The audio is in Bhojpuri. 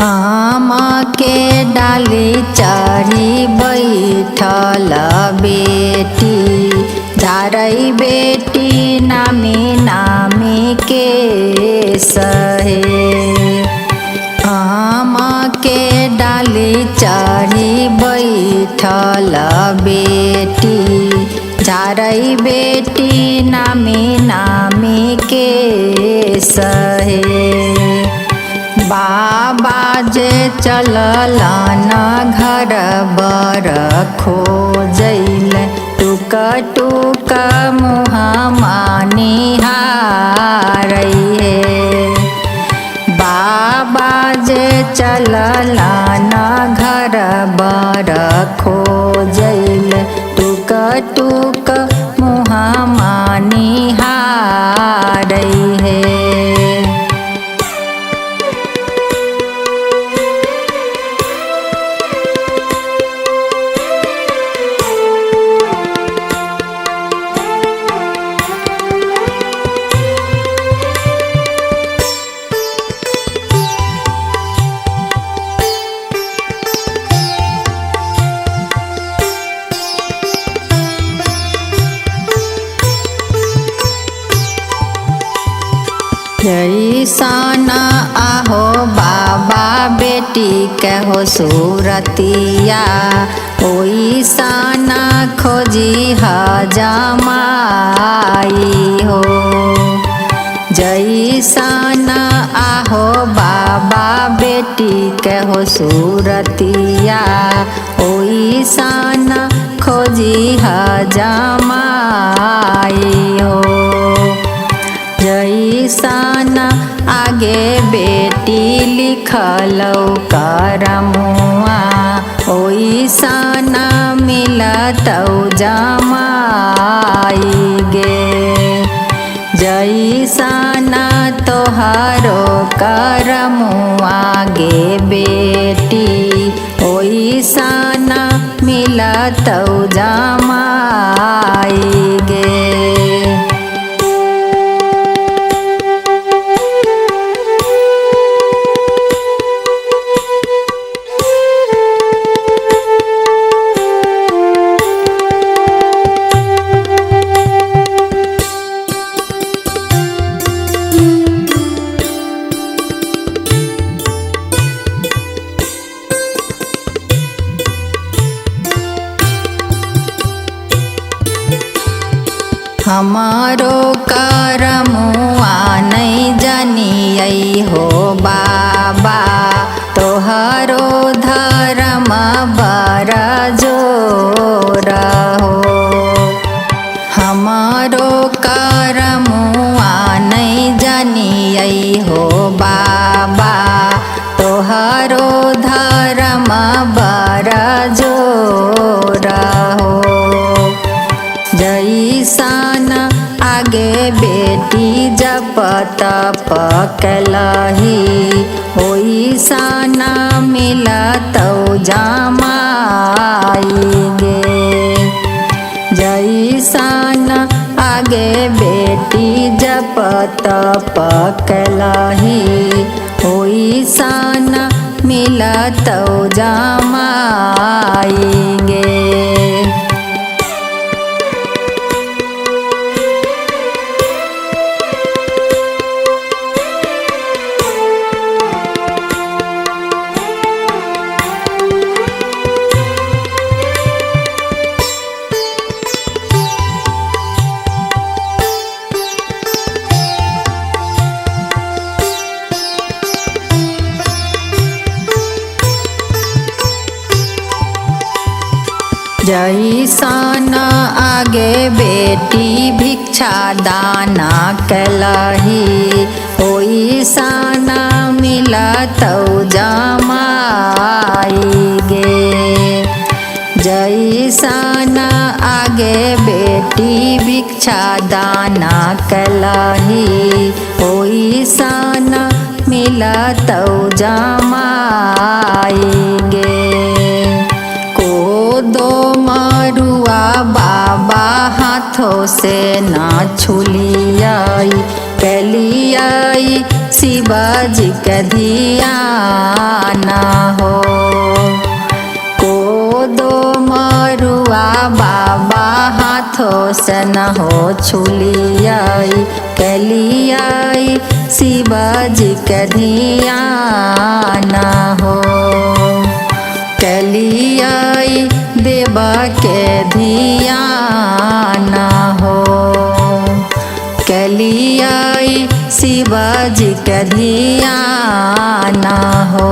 आम के डाली चढ़ी बैठल बेटी, झारई बेटी नामी नामी के सहे। आम के डाली चढ़ी बैठल बेटी, झारई बेटी नामी नामी के सहे। बाबा जे चललन घर बर खोजैल, टुक टुक मुँह मानिहारै हे। बाबा जे चललन घर बर खोजैल, टुक टुक मुँह मानिहारै हे। जैसन आहो बाबा बेटी के हो सूरतिया, ओइसन खोजी जमाई हो। जैसन आहो बाबा बेटी के हो सूरतिया, ओइसन खोजी जमाई हो। जैसन आगे बेटी लिखलौ करमुआ, ओइसन मिलतौ जमाई गे। जैसन तोहरो करमुआ गे बेटी, ओइसन मिलतौ जमाई गे। हमारो करमुआ नहीं जानियै हो बाबा, तोहरो धर्म बर जोर हो। हमारो करमुआ नहीं जानियै हो बाबा, तोहरो धर्म बर जोर हो। जैसन आगे बेटी जप तप कलही, ओइसन मिलतौ जमाई गे। जैसन आगे बेटी जप तप कलही, ओइसन मिलतौ जमाई गे। जैसन आगे बेटी भिक्षा दाना कलही, ओइसन मिलतौ जमाई गे। जैसन आगे बेटी भिक्षा दाना कलही, ओइसन मिलतौ जमाई गे। दो मरुआ बाबा हाथों से ना छुलियाई, कलियाई शिवाजी के धियान सिंहासन हो छुलियाई, कलियाई शिवाजी के ध्यान हो, कलियाई देवा के ध्यान हो, कलियाई शिवाजी के ध्यान हो।